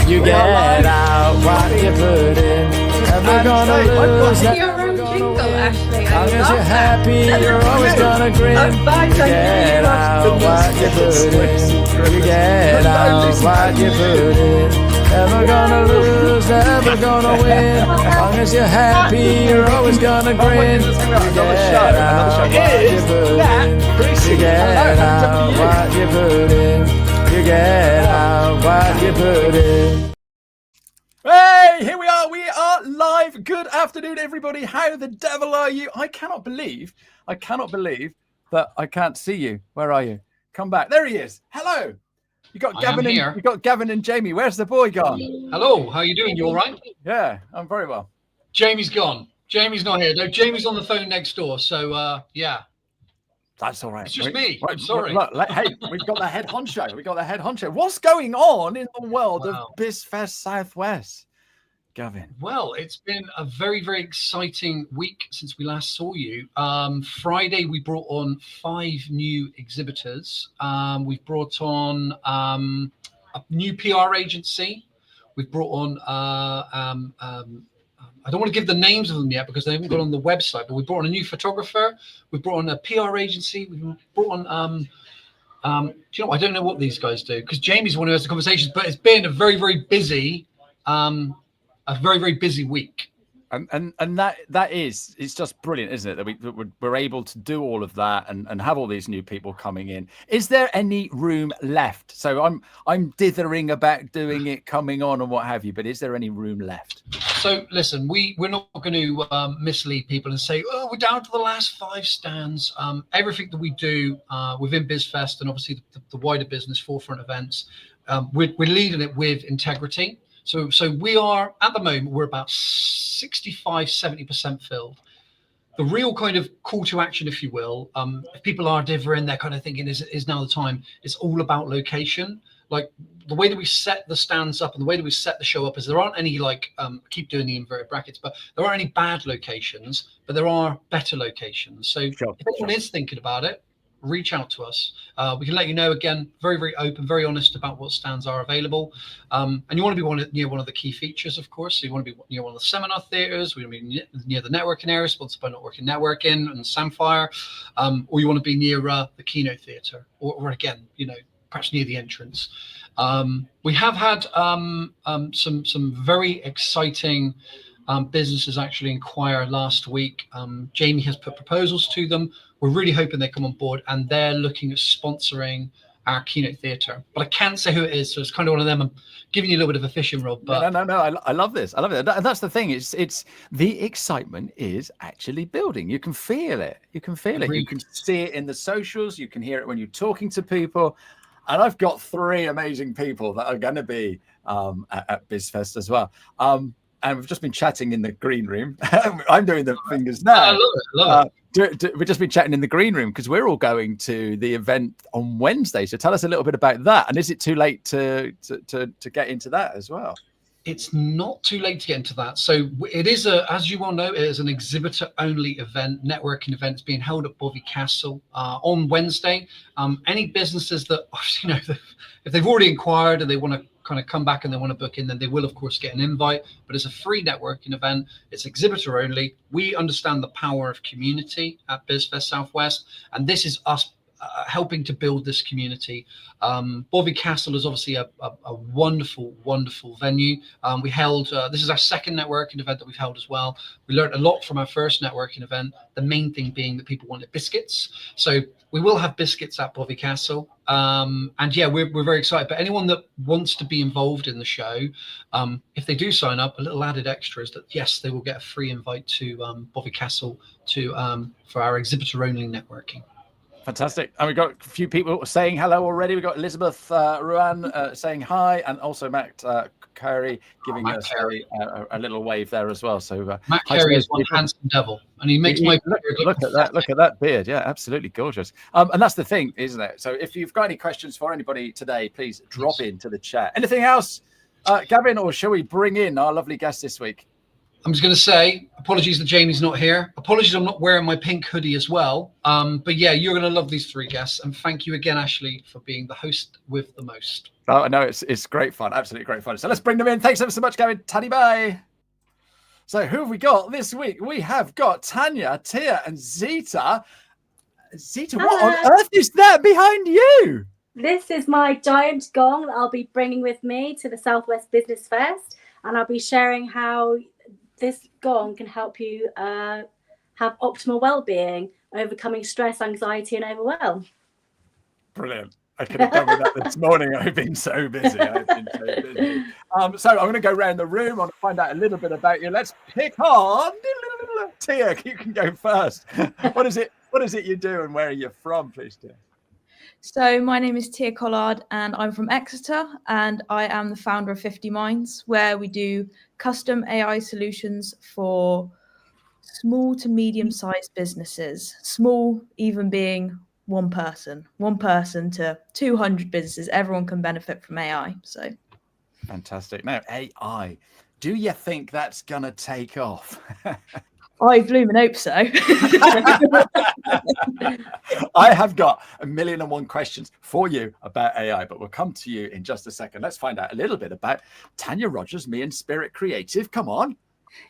You get out what you put in. Never gonna lose, never gonna win. As long as you're happy, you're always gonna grin. You get out what you put in. You get out what you put in. Never gonna lose, never gonna win. As long as you're happy, you're always gonna grin. You get out what you put in. You get out what you put in. You get out what you put in. Hey, here we are. We are live. Good afternoon, everybody. How the devil are you? I cannot believe that I can't see you. Where are you? Come back. There he is. Hello. You got Gavin and Jamie. Where's the boy gone? Hello. How you doing? You all right? Yeah, I'm very well. Jamie's gone. Jamie's not here. No, Jamie's on the phone next door. So, yeah. That's all right. It's just me. I'm sorry. Look, hey, we've got the head honcho. What's going on in the world of BizFest South West, Gavin? Well, it's been a very, very exciting week since we last saw you. Friday, we brought on 5 new exhibitors. We've brought on a new PR agency. We've brought on I don't want to give the names of them yet because they haven't got on the website, but we brought on a new photographer. We brought on a PR agency. We brought on, do you know, I don't know what these guys do because Jamie's the one who has the conversations, but it's been a very, very busy, week. And that is, it's just brilliant, isn't it? That we're able to do all of that and have all these new people coming in. Is there any room left? So I'm dithering about doing it, coming on and what have you, but is there any room left? So listen, we're not going to mislead people and say, oh, we're down to the last 5 stands. Everything that we do within BizFest and obviously the wider business forefront events, we're leading it with integrity. So we are, at the moment, we're about 65-70% filled. The real kind of call to action, if you will, if people are dithering, they're kind of thinking, is now the time? It's all about location. Like the way that we set the stands up and the way that we set the show up is there aren't any I keep doing the inverted brackets, but there aren't any bad locations, but there are better locations. So if anyone is thinking about it, reach out to us. We can let you know, again, very, very open, very honest about what stands are available. And you want to be near one of the key features, of course. So you want to be near one of the seminar theaters. We want to be near the networking area, sponsored by Networking and Samfire. Or you want to be near the keynote theater, or again, perhaps near the entrance. We have had some very exciting businesses actually inquire last week. Jamie has put proposals to them. We're really hoping they come on board, and they're looking at sponsoring our keynote theater. But I can't say who it is, so it's kind of one of them. I'm giving you a little bit of a fishing rod. But no. I love this. I love it. And that's the thing. It's the excitement is actually building. You can feel it. You can feel it. You can see it in the socials. You can hear it when you're talking to people. And I've got 3 amazing people that are going to be at BizFest as well. And we've just been chatting in the green room. I'm doing the fingers now. I love it. We've just been chatting in the green room because we're all going to the event on Wednesday. So tell us a little bit about that. And is it too late to get into that as well? It's not too late to get into that. So it is as you all know, it is an exhibitor-only event, networking event. It's being held at Bovey Castle on Wednesday. Any businesses that, if they've already inquired and they want to kind of come back and they want to book in, then they will, of course, get an invite. But it's a free networking event. It's exhibitor-only. We understand the power of community at BizFest South West, and this is us helping to build this community. Bovey Castle is obviously a wonderful, wonderful venue. We held, this is our second networking event that we've held as well. We learned a lot from our first networking event, the main thing being that people wanted biscuits. So we will have biscuits at Bovey Castle. And yeah, we're very excited. But anyone that wants to be involved in the show, if they do sign up, a little added extra is that, yes, they will get a free invite to Bovey Castle for our exhibitor-only networking. Fantastic. And we've got a few people saying hello already. We've got Elizabeth Ruan saying hi, and also Matt Carey giving us a little wave there as well. So Matt Carey is one handsome devil, and he makes my look at that beard. Yeah, absolutely gorgeous. And that's the thing, isn't it? So if you've got any questions for anybody today, please drop into the chat. Anything else, Gavin, or shall we bring in our lovely guest this week? I'm just going to say apologies that Jamie's not here. Apologies I'm not wearing my pink hoodie as well. But yeah, you're going to love these 3 guests. And thank you again, Ashley, for being the host with the most. Oh, no, it's great fun. Absolutely great fun. So let's bring them in. Thanks ever so much, Gavin. Taddy bye. So who have we got this week? We have got Tanya, Tia, and Zita. Zita, what on earth is that behind you? This is my giant gong that I'll be bringing with me to the Southwest Business Fest, and I'll be sharing how this gong can help you have optimal well-being, overcoming stress, anxiety, and overwhelm. Brilliant. I could have done with that this morning. I've been so busy. So I'm going to go around the room. I want to find out a little bit about you. Let's pick on Tia. You can go first. What is it you do, and where are you from, please, Tia? So my name is Tia Collard, and I'm from Exeter, and I am the founder of 50 Minds, where we do custom AI solutions for small to medium-sized businesses. Small even being one person to 200 businesses. Everyone can benefit from AI. So fantastic. Now, AI, do you think that's gonna take off? I bloom and hope so. I have got 1,000,001 questions for you about AI, but we'll come to you in just a second. Let's find out a little bit about Tanya Rogers, me and Spirit Creative. Come on.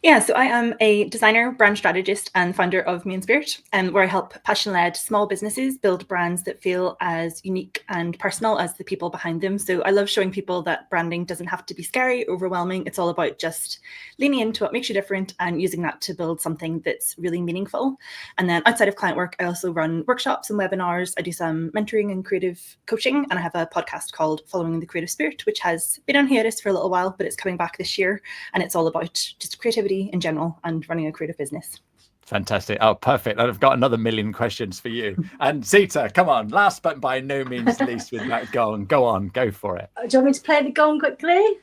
Yeah, so I am a designer, brand strategist, and founder of Me and Spirit, where I help passion-led small businesses build brands that feel as unique and personal as the people behind them. So I love showing people that branding doesn't have to be scary, overwhelming. It's all about just leaning into what makes you different and using that to build something that's really meaningful. And then outside of client work, I also run workshops and webinars. I do some mentoring and creative coaching, and I have a podcast called Following the Creative Spirit, which has been on hiatus for a little while, but it's coming back this year. And it's all about just creativity in general and running a creative business. Fantastic. Oh, perfect. I've got another 1,000,000 questions for you. And Zita, come on. Last but by no means least with that gong. Go on. Go for it. Do you want me to play the gong quickly?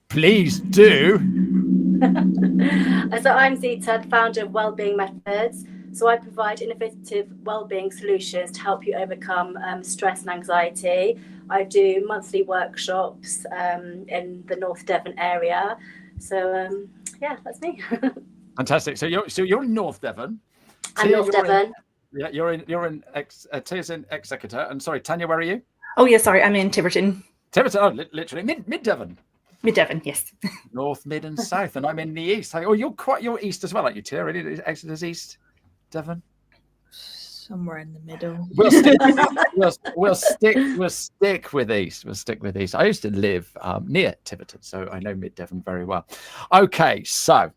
Please do. So I'm Zita, the founder of Wellbeing Methods. So I provide innovative wellbeing solutions to help you overcome stress and anxiety. I do monthly workshops in the North Devon area. So yeah, that's me. Fantastic. So you're in North Devon. I'm North Devon. You're in Tia's in Exeter. And sorry, Tanya, where are you? Oh yeah, sorry, I'm in Tiverton. Tiverton, oh, literally mid Devon. Mid Devon, yes. North, mid, and south, and I'm in the east. Oh, you're east as well, aren't you, Tia? Really, Exeter's east, Devon. Somewhere in the middle. We'll stick with east. We'll stick with east. I used to live near Tiverton, so I know mid Devon very well. Okay, so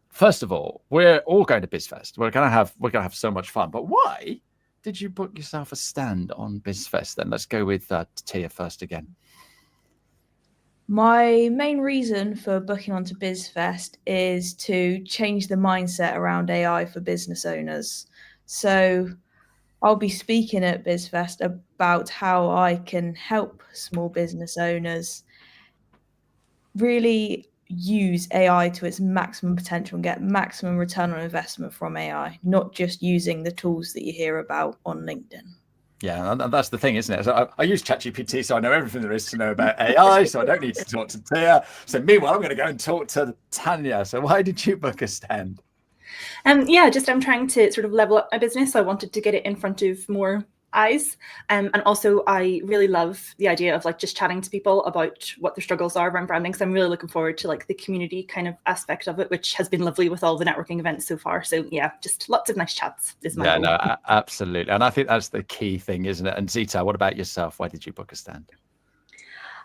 first of all, we're all going to BizFest. We're gonna have so much fun. But why did you book yourself a stand on BizFest? Then let's go with Tia first again. My main reason for booking onto BizFest is to change the mindset around AI for business owners. So I'll be speaking at BizFest about how I can help small business owners really use AI to its maximum potential and get maximum return on investment from AI, not just using the tools that you hear about on LinkedIn. Yeah, and that's the thing, isn't it? So I use ChatGPT, so I know everything there is to know about AI, so I don't need to talk to Tia. So meanwhile, I'm going to go and talk to Tanya. So why did you book a stand? I'm trying to sort of level up my business. So I wanted to get it in front of more eyes. And also I really love the idea of like just chatting to people about what their struggles are around branding. So I'm really looking forward to like the community kind of aspect of it, which has been lovely with all the networking events so far. So yeah, just lots of nice chats is my goal. No, absolutely. And I think that's the key thing, isn't it? And Zita, what about yourself? Why did you book a stand?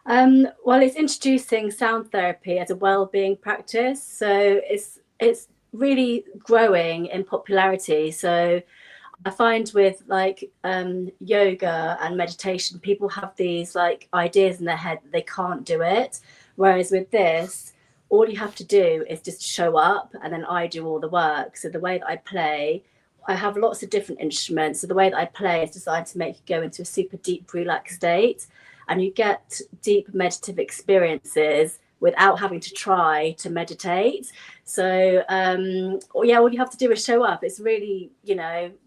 Well, it's introducing sound therapy as a well-being practice. So it's really growing in popularity. So I find with like yoga and meditation, people have these like ideas in their head that they can't do it. Whereas with this, all you have to do is just show up, and then I do all the work. So the way that I play, I have lots of different instruments. So the way that I play is designed to make you go into a super deep, relaxed state, and you get deep meditative experiences without having to try to meditate. So all you have to do is show up. It's really,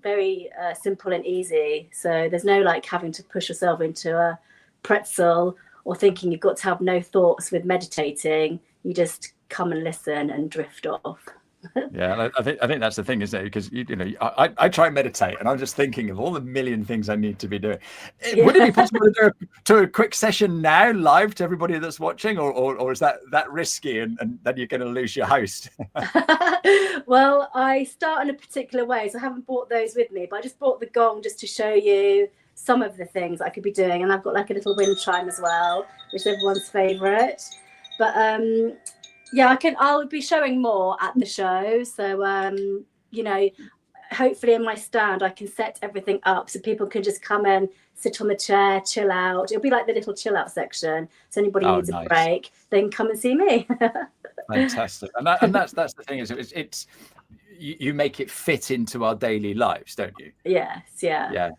very simple and easy. So there's no like having to push yourself into a pretzel or thinking you've got to have no thoughts with meditating. You just come and listen and drift off. Yeah, I think that's the thing, isn't it? Because I try and meditate, and I'm just thinking of all the million things I need to be doing. Would it be possible to do a quick session now, live, to everybody that's watching, or is that risky, and then you're going to lose your host? Well, I start in a particular way, so I haven't brought those with me, but I just brought the gong just to show you some of the things I could be doing, and I've got like a little wind chime as well, which is everyone's favourite. But yeah, I'll be showing more at the show. So, hopefully in my stand, I can set everything up so people can just come in, sit on the chair, chill out. It'll be like the little chill out section. So anybody needs a break, they can come and see me. Fantastic. And that's the thing, is it's you make it fit into our daily lives, don't you? Yes. Yeah. Yeah.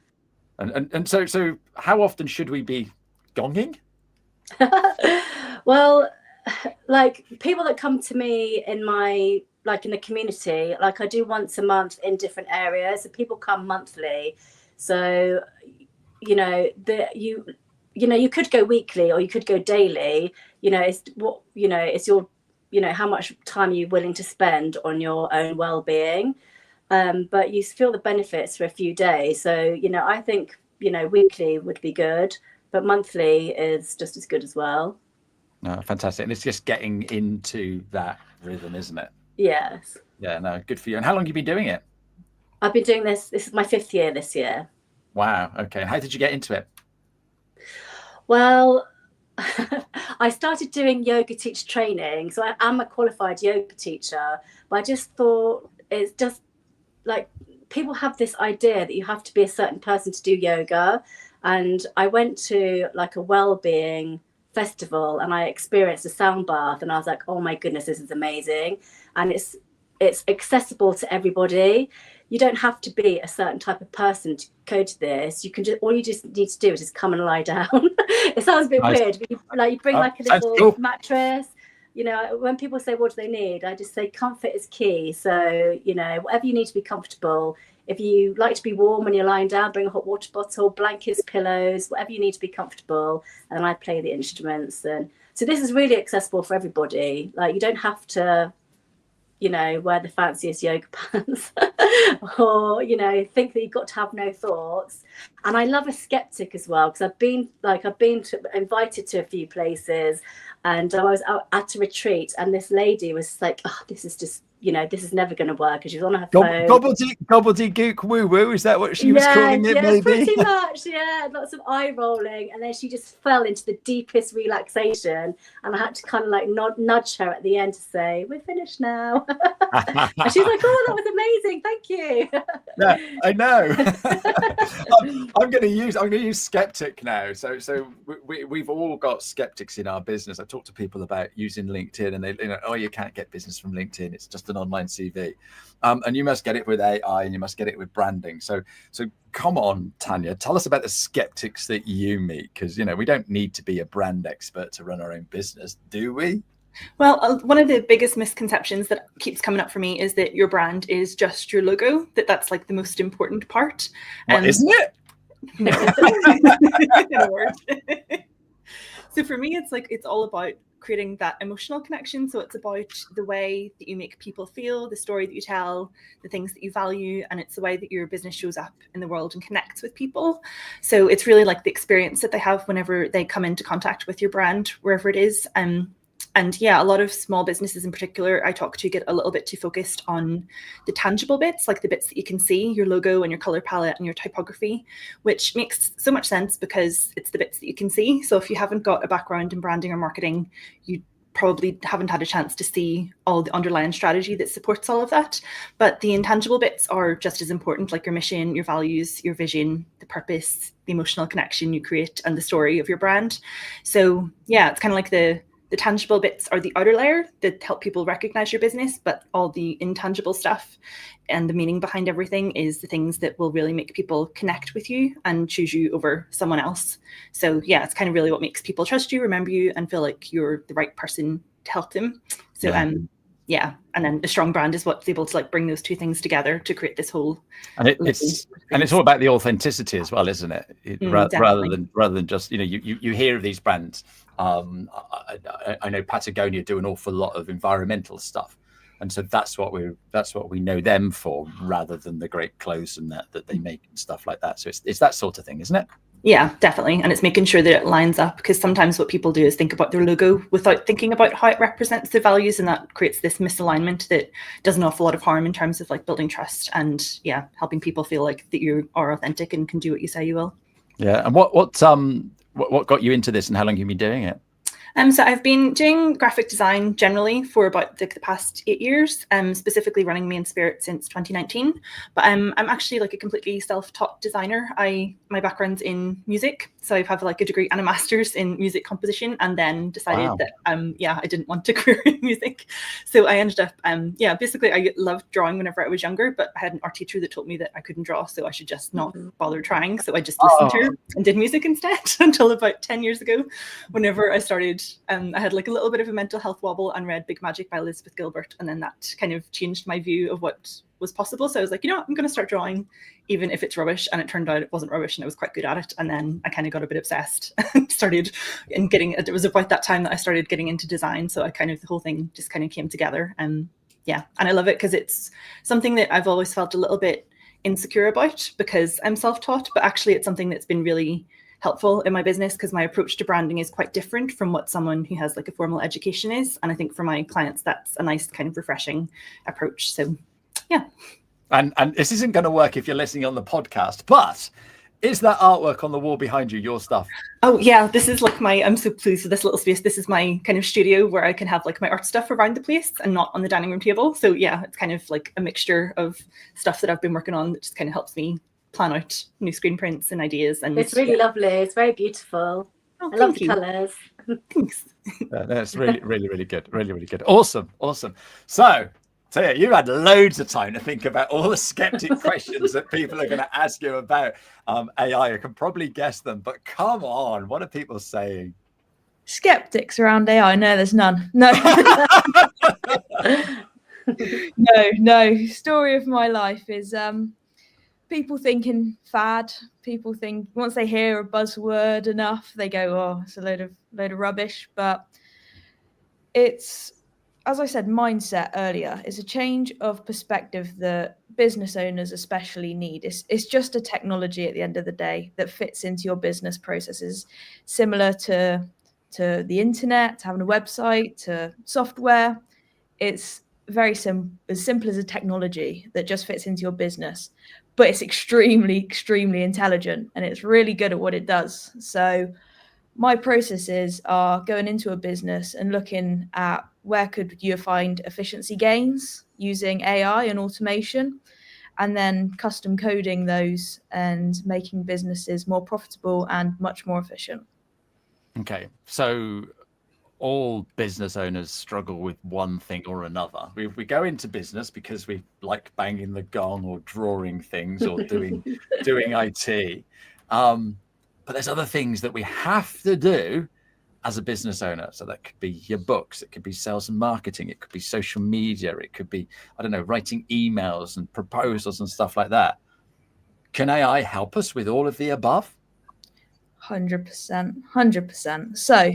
And so how often should we be gonging? Well, like people that come to me in my, like in the community, like I do once a month in different areas, so people come monthly. So you could go weekly or you could go daily. It's your how much time are you willing to spend on your own well-being, but you feel the benefits for a few days. So I think weekly would be good, but monthly is just as good as well. No, fantastic. And it's just getting into that rhythm, isn't it? Yes. Yeah, no, good for you. And how long have you been doing it? I've been doing this is my 5th year this year. Wow. Okay. How did you get into it? Well, I started doing yoga teacher training. So I am a qualified yoga teacher, but I just thought it's just like people have this idea that you have to be a certain person to do yoga. And I went to like a wellbeing festival and I experienced a sound bath, and I was like, oh my goodness, this is amazing. And it's accessible to everybody. You don't have to be a certain type of person to go to this. You can all you just need to do is just come and lie down. It sounds a bit weird, but you bring like a little mattress. When people say what do they need, I just say comfort is key. So whatever you need to be comfortable. If you like to be warm when you're lying down, bring a hot water bottle, blankets, pillows, whatever you need to be comfortable. And I play the instruments. And so this is really accessible for everybody. Like you don't have to, wear the fanciest yoga pants or, think that you've got to have no thoughts. And I love a skeptic as well, because I've been invited to a few places, and I was out at a retreat, and this lady was like, oh, this is just, this is never going to work, because she was on her phone. Gobbledygook woo woo, is that what she was calling it? Maybe pretty much. Yeah, lots of eye rolling, and then she just fell into the deepest relaxation, and I had to kind of like nudge her at the end to say, we're finished now. And she's like, oh, that was amazing, thank you. Yeah, I know. I'm going to use skeptic now. So we've all got skeptics in our business. I talk to people about using LinkedIn, and they, oh, you can't get business from LinkedIn. It's just an online CV, and you must get it with AI, and you must get it with branding. So come on, Tanya, tell us about the skeptics that you meet, because we don't need to be a brand expert to run our own business, do we? Well, one of the biggest misconceptions that keeps coming up for me is that your brand is just your logo, that's like the most important part. Isn't it? No. So for me, it's all about creating that emotional connection. So it's about the way that you make people feel, the story that you tell, the things that you value, and it's the way that your business shows up in the world and connects with people. So it's really like the experience that they have whenever they come into contact with your brand, wherever it is. And yeah, a lot of small businesses in particular I talk to get a little bit too focused on the tangible bits, like the bits that you can see, your logo and your color palette and your typography, which makes so much sense because it's the bits that you can see. So if you haven't got a background in branding or marketing, you probably haven't had a chance to see all the underlying strategy that supports all of that. But the intangible bits are just as important, like your mission, your values, your vision, the purpose, the emotional connection you create, and the story of your brand. So yeah, it's kind of like the tangible bits are the outer layer that help people recognize your business, but all the intangible stuff and the meaning behind everything is the things that will really make people connect with you and choose you over someone else. So yeah, it's kind of really what makes people trust you, remember you, and feel like you're the right person to help them. So yeah, and then a strong brand is what's able to like bring those two things together to create this whole. And it's all about the authenticity as well, isn't it? Rather than just, you know, you hear of these brands. I know Patagonia do an awful lot of environmental stuff, and so that's what we know them for, rather than the great clothes and that they make and stuff like that. So it's that sort of thing, isn't it? Yeah, definitely. And it's making sure that it lines up, because sometimes what people do is think about their logo without thinking about how it represents their values, and that creates this misalignment that does an awful lot of harm in terms of like building trust and helping people feel like that you are authentic and can do what you say you will. Yeah. And what got you into this, and how long have you been doing it? So I've been doing graphic design generally for about the past 8 years, specifically running Main Spirit since 2019. But I'm actually like a completely self-taught designer. My background's in music, so I have like a degree and a master's in music composition, and then decided that I didn't want to career in music. So I ended up basically I loved drawing whenever I was younger, but I had an art teacher that told me that I couldn't draw, so I should just not bother trying. So I just listened to her and did music instead until about 10 years ago, whenever I started. I had like a little bit of a mental health wobble and read Big Magic by Elizabeth Gilbert, and then that kind of changed my view of what was possible. So I was like, you know what, I'm going to start drawing even if it's rubbish. And it turned out it wasn't rubbish, and I was quite good at it. And then I kind of got a bit obsessed and started it was about that time that I started getting into design. So the whole thing just kind of came together. And I love it because it's something that I've always felt a little bit insecure about, because I'm self-taught, but actually it's something that's been really helpful in my business, because my approach to branding is quite different from what someone who has like a formal education is. And I think for my clients, that's a nice kind of refreshing approach. So yeah. And this isn't going to work if you're listening on the podcast, but is that artwork on the wall behind you your stuff? Oh yeah, this is like I'm so pleased with this little space. This is my kind of studio where I can have like my art stuff around the place and not on the dining room table. So yeah, it's kind of like a mixture of stuff that I've been working on that just kind of helps me plan out new screen prints and ideas. And it's really lovely. It's very beautiful. I love the colours. Thanks. That's really, really, really good. Really, really good. Awesome. So, Tia, you had loads of time to think about all the skeptic questions that people are going to ask you about AI. I can probably guess them, but come on, what are people saying? Skeptics around AI? No, there's none. No. No. Story of my life is people thinking fad. People think once they hear a buzzword enough, they go, "Oh, it's a load of rubbish." But it's, as I said, mindset earlier. It's a change of perspective that business owners especially need. It's just a technology at the end of the day that fits into your business processes, similar to the internet, to having a website, to software. It's very as simple as a technology that just fits into your business, but it's extremely, extremely intelligent, and it's really good at what it does. So my processes are going into a business and looking at where could you find efficiency gains using AI and automation, and then custom coding those and making businesses more profitable and much more efficient. Okay, so all business owners struggle with one thing or another. We go into business because we like banging the gong or drawing things or doing IT. But there's other things that we have to do as a business owner. So that could be your books, it could be sales and marketing, it could be social media, it could be, I don't know, writing emails and proposals and stuff like that. Can AI help us with all of the above? 100%. So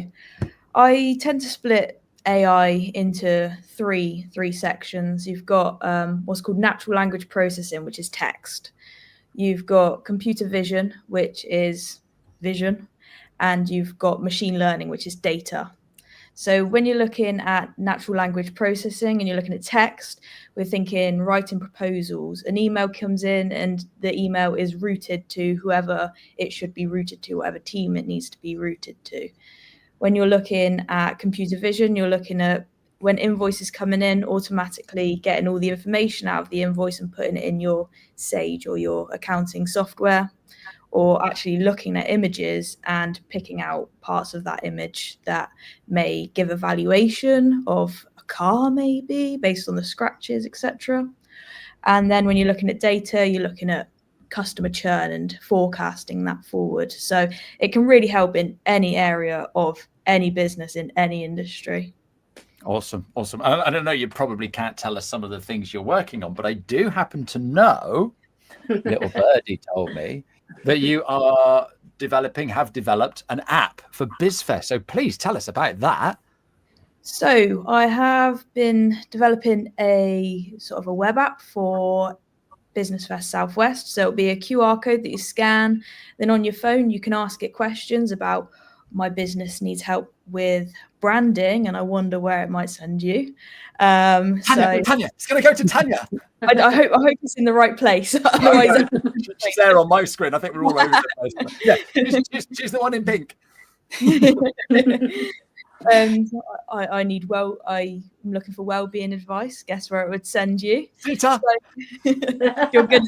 I tend to split AI into three sections. You've got what's called natural language processing, which is text. You've got computer vision, which is vision, and you've got machine learning, which is data. So when you're looking at natural language processing and you're looking at text, we're thinking writing proposals. An email comes in and the email is routed to whoever it should be routed to, whatever team it needs to be routed to. When you're looking at computer vision, you're looking at when invoices coming in, automatically getting all the information out of the invoice and putting it in your Sage or your accounting software, or actually looking at images and picking out parts of that image that may give a valuation of a car, maybe based on the scratches, etc. And then when you're looking at data, you're looking at customer churn and forecasting that forward. So it can really help in any area of any business in any industry. Awesome. I don't know, you probably can't tell us some of the things you're working on, but I do happen to know, little birdie told me, that you have developed an app for BizFest. So please tell us about that. So I have been developing a sort of a web app for BusinessFest South West. So it'll be a QR code that you scan. Then on your phone, you can ask it questions about, my business needs help with branding, and I wonder where it might send you. Tanya, it's going to go to Tanya. I hope it's in the right place. Otherwise, she's there on my screen. I think we're all over the place. Yeah, she's the one in pink. I need I'm looking for well-being advice. Guess where it would send you? Sita. So, you're good.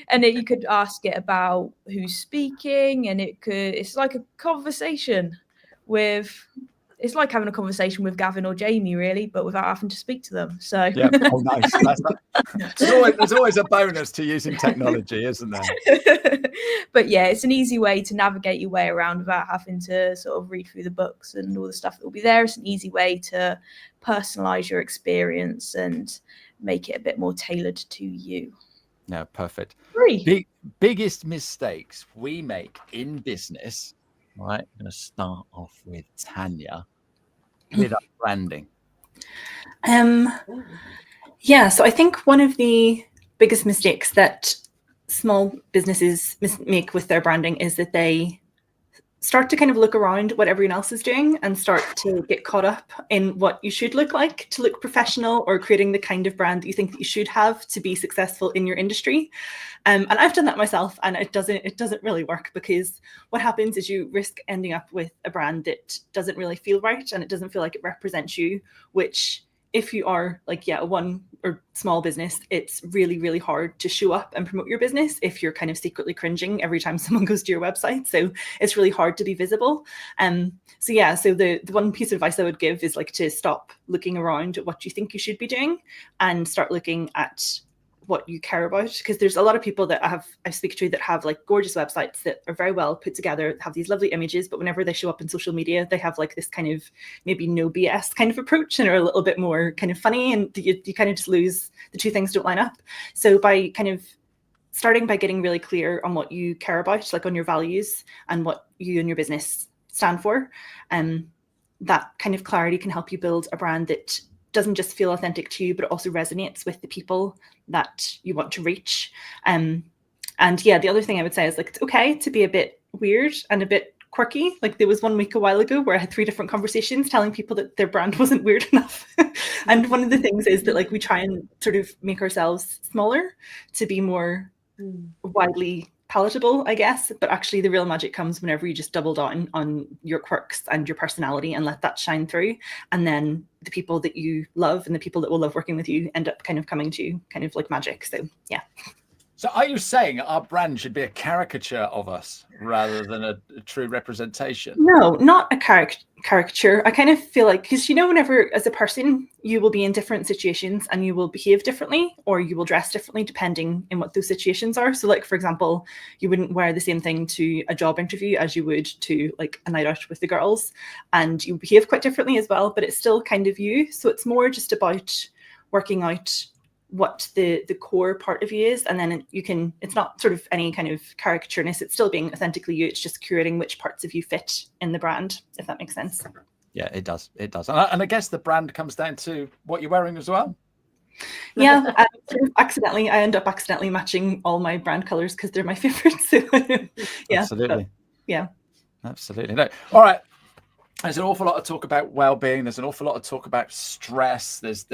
And you could ask it about who's speaking, and it's like a conversation it's like having a conversation with Gavin or Jamie, really, but without having to speak to them. So yeah, oh nice. There's always a bonus to using technology, isn't there? But yeah, it's an easy way to navigate your way around without having to sort of read through the books and all the stuff that will be there. It's an easy way to personalize your experience and make it a bit more tailored to you. No, perfect. Biggest mistakes we make in business. Right, I'm going to start off with Tanya with our branding. Yeah, so I think one of the biggest mistakes that small businesses make with their branding is that they start to kind of look around what everyone else is doing and start to get caught up in what you should look like to look professional, or creating the kind of brand that you think that you should have to be successful in your industry. And I've done that myself, and it doesn't really work, because what happens is you risk ending up with a brand that doesn't really feel right, and it doesn't feel like it represents you, which, if you are like, a one or small business, it's really, really hard to show up and promote your business if you're kind of secretly cringing every time someone goes to your website. So it's really hard to be visible. So the one piece of advice I would give is like to stop looking around at what you think you should be doing and start looking at what you care about, because there's a lot of people that I speak to that have like gorgeous websites that are very well put together, have these lovely images, but whenever they show up in social media, they have like this kind of maybe no BS kind of approach and are a little bit more kind of funny, and you kind of just lose, the two things don't line up. So by kind of starting by getting really clear on what you care about, like on your values and what you and your business stand for, that kind of clarity can help you build a brand that doesn't just feel authentic to you, but it also resonates with the people that you want to reach. The other thing I would say is like, it's okay to be a bit weird and a bit quirky. Like there was 1 week a while ago where I had 3 different conversations telling people that their brand wasn't weird enough. And one of the things is that like we try and sort of make ourselves smaller to be more widely palatable, I guess, but actually the real magic comes whenever you just double down on your quirks and your personality and let that shine through, and then the people that you love and the people that will love working with you end up kind of coming to you kind of like magic. So yeah. So are you saying our brand should be a caricature of us rather than a true representation? No, not a caricature. I kind of feel like, because whenever as a person you will be in different situations and you will behave differently, or you will dress differently depending on what those situations are. So like, for example, you wouldn't wear the same thing to a job interview as you would to like a night out with the girls, and you behave quite differently as well, but it's still kind of you. So it's more just about working out what the core part of you is, and then it's not sort of any kind of caricatureness, it's still being authentically you, it's just curating which parts of you fit in the brand, if that makes sense. Yeah, it does. And I guess the brand comes down to what you're wearing as well. Yeah, I end up accidentally matching all my brand colors because they're my favorites. So, yeah, absolutely. Yeah, absolutely. No. All right. There's an awful lot of talk about well-being. There's an awful lot of talk about stress. There's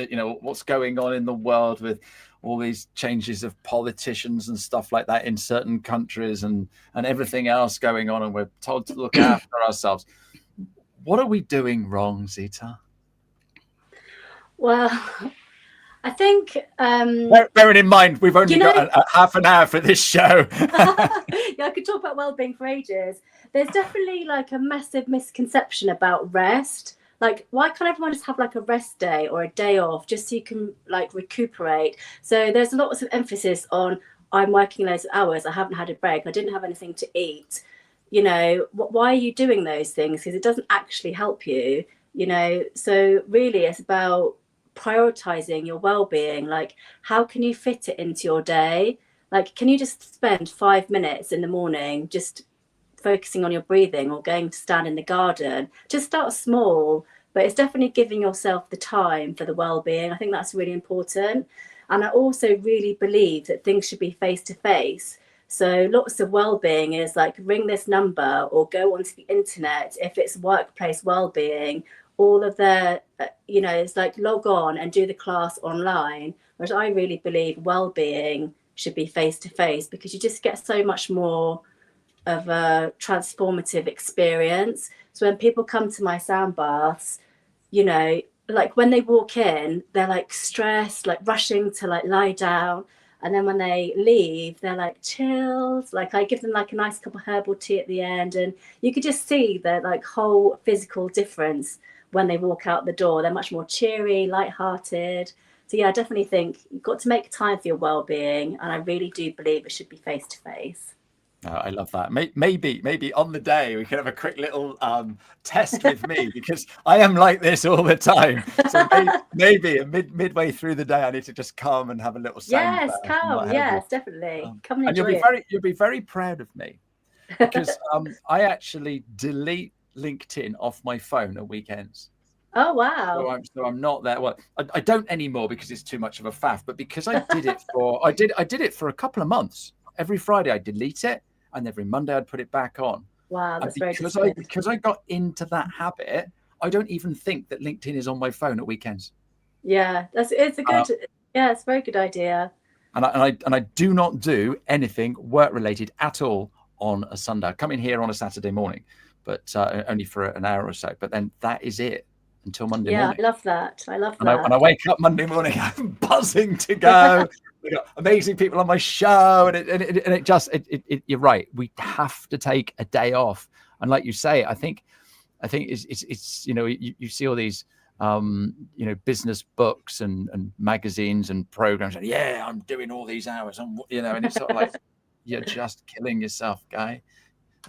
what's going on in the world with all these changes of politicians and stuff like that in certain countries, and everything else going on. And we're told to look after ourselves. What are we doing wrong, Zita? Well, I think bearing in mind we've only got a half an hour for this show. Yeah, I could talk about well-being for ages. There's definitely like a massive misconception about rest. Like, why can't everyone just have like a rest day or a day off just so you can like recuperate? So there's lots of emphasis on, I'm working loads of hours, I haven't had a break, I didn't have anything to eat. Why are you doing those things? Because it doesn't actually help you. you know. So really it's about prioritizing your well-being. Like, how can you fit it into your day? Like, can you just spend 5 minutes in the morning just focusing on your breathing, or going to stand in the garden? Just start small, but it's definitely giving yourself the time for the well-being. I think that's really important. And I also really believe that things should be face to face. So lots of well-being is like, ring this number or go onto the internet. If it's workplace well-being, all of the, you know, it's like log on and do the class online. Whereas I really believe well-being should be face to face, because you just get so much more of a transformative experience. So when people come to my sound baths, you know, like when they walk in, they're like stressed, like rushing to like lie down. And then when they leave, they're like chilled. Like I give them like a nice cup of herbal tea at the end. And you could just see their like whole physical difference when they walk out the door. They're much more cheery, lighthearted. So yeah, I definitely think you've got to make time for your well-being. And I really do believe it should be face to face. Oh, I love that. Maybe on the day we can have a quick little test with me, because I am like this all the time. So maybe midway through the day, I need to just come and have a little sound. Yes, come. Yes, definitely. Come and enjoy it. You'll be very proud of me, because I actually delete LinkedIn off my phone at weekends. Oh wow! So I'm not there. Well, I don't anymore because it's too much of a faff. But because I did it for I did it for a couple of months. Every Friday I'd delete it, and every Monday I'd put it back on. Wow, that's very good. Because I got into that habit, I don't even think that LinkedIn is on my phone at weekends. Yeah, it's a a very good idea. And I do not do anything work related at all on a Sunday. I come in here on a Saturday morning, but only for an hour or so. But then that is it until Monday morning. Yeah, I love that. And I wake up Monday morning, I'm buzzing to go. We've got amazing people on my show, and it just you're right. We have to take a day off, and like you say, I think it's you know, you see all these you know, business books and magazines and programs, and yeah, I'm doing all these hours, and you know, and it's sort of like you're just killing yourself, guy.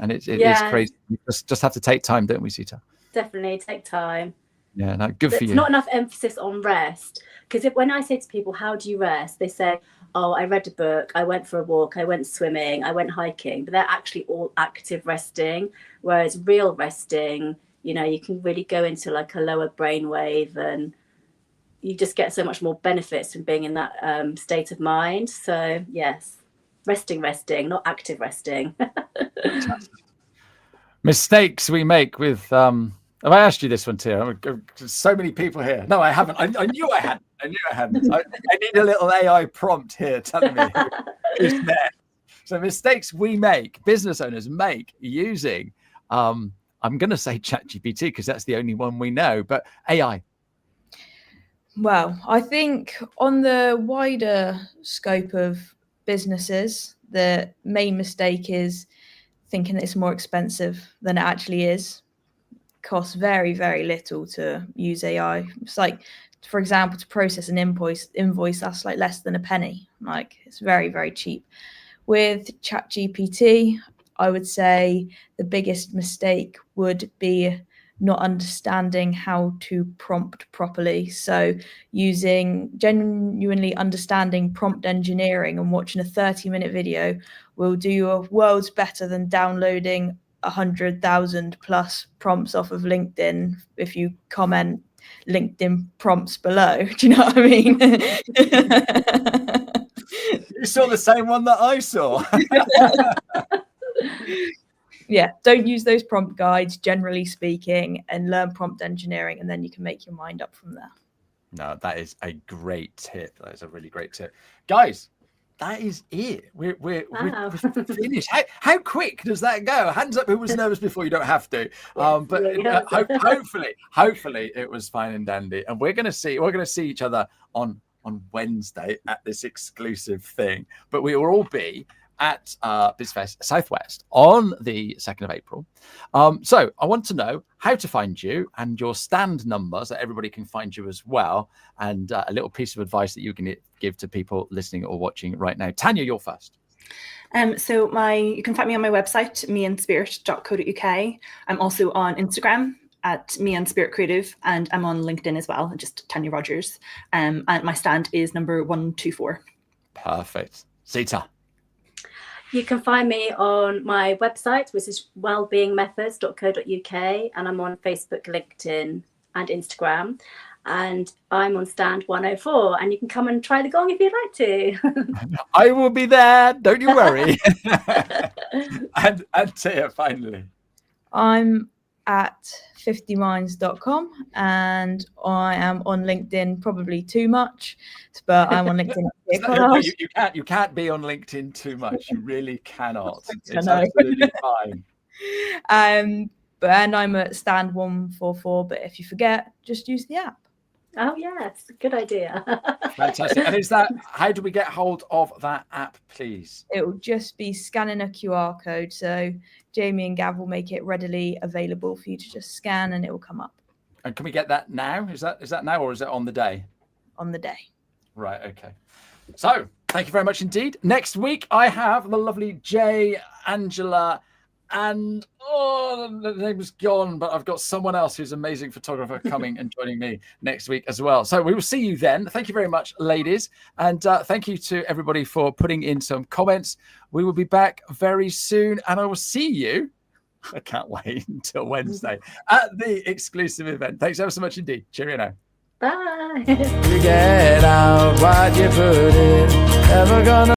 And it is crazy. We just have to take time, don't we, Sita? Definitely take time. Yeah, no, good for you. There's not enough emphasis on rest, because when I say to people, how do you rest? They say, oh, I read a book, I went for a walk, I went swimming, I went hiking. But they're actually all active resting. Whereas real resting, you know, you can really go into like a lower brainwave, and you just get so much more benefits from being in that state of mind. So yes, resting, not active resting. Mistakes we make with have I asked you this one, Tia? So many people here. No, I haven't. I knew I hadn't. I need a little AI prompt here telling me who's there. So mistakes we make, business owners make using, I'm going to say ChatGPT because that's the only one we know, but AI. Well, I think on the wider scope of businesses, the main mistake is thinking that it's more expensive than it actually is. Costs very, very little to use AI. It's like, for example, to process an invoice that's like less than a penny. Like, it's very, very cheap. With ChatGPT, I would say the biggest mistake would be not understanding how to prompt properly. So genuinely understanding prompt engineering and watching a 30-minute video will do your worlds better than downloading 100,000 plus prompts off of LinkedIn if you comment LinkedIn prompts below. Do you know what I mean? You saw the same one that I saw. Yeah, don't use those prompt guides, generally speaking, and learn prompt engineering, and then you can make your mind up from there. No, that is a great tip. That is a really great tip. Guys, that is it. We're finished. How quick does that go? Hands up who was nervous before. You don't have to. But hopefully it was fine and dandy. And we're gonna see each other on Wednesday at this exclusive thing. But we will all be at BizFest South West on the 2nd of April. So I want to know how to find you and your stand number so everybody can find you as well. And a little piece of advice that you can give to people listening or watching right now. Tanya, you're first. So you can find me on my website, meandspirit.co.uk. I'm also on Instagram at Me and Spirit Creative, and I'm on LinkedIn as well, just Tanya Rogers. And my stand is number 124. Perfect. Zita. You can find me on my website, which is wellbeingmethods.co.uk, and I'm on Facebook, LinkedIn, and Instagram. And I'm on stand 104, and you can come and try the gong if you'd like to. I will be there. Don't you worry. and Tia, finally. I'm at 50minds.com, and I am on LinkedIn, probably too much, but I'm on LinkedIn. You can't be on LinkedIn too much. You really cannot. It's know. absolutely fine. And I'm at stand 144, but if you forget, just use the app. Oh yeah, it's a good idea. Fantastic. And how do we get hold of that app, please? It will just be scanning a QR code. So Jamie and Gav will make it readily available for you to just scan, and it will come up. And can we get that now? Is that now, or is it on the day? On the day. Right. Okay. So thank you very much indeed. Next week, I have the lovely Jay, Angela, and the name is gone, but I've got someone else who's an amazing photographer coming and joining me next week as well. So we will see you then. Thank you very much, ladies. And thank you to everybody for putting in some comments. We will be back very soon, and I will see you. I can't wait until Wednesday at the exclusive event. Thanks ever so much indeed. Cheerio now. Bye. You get out what you put in. Never gonna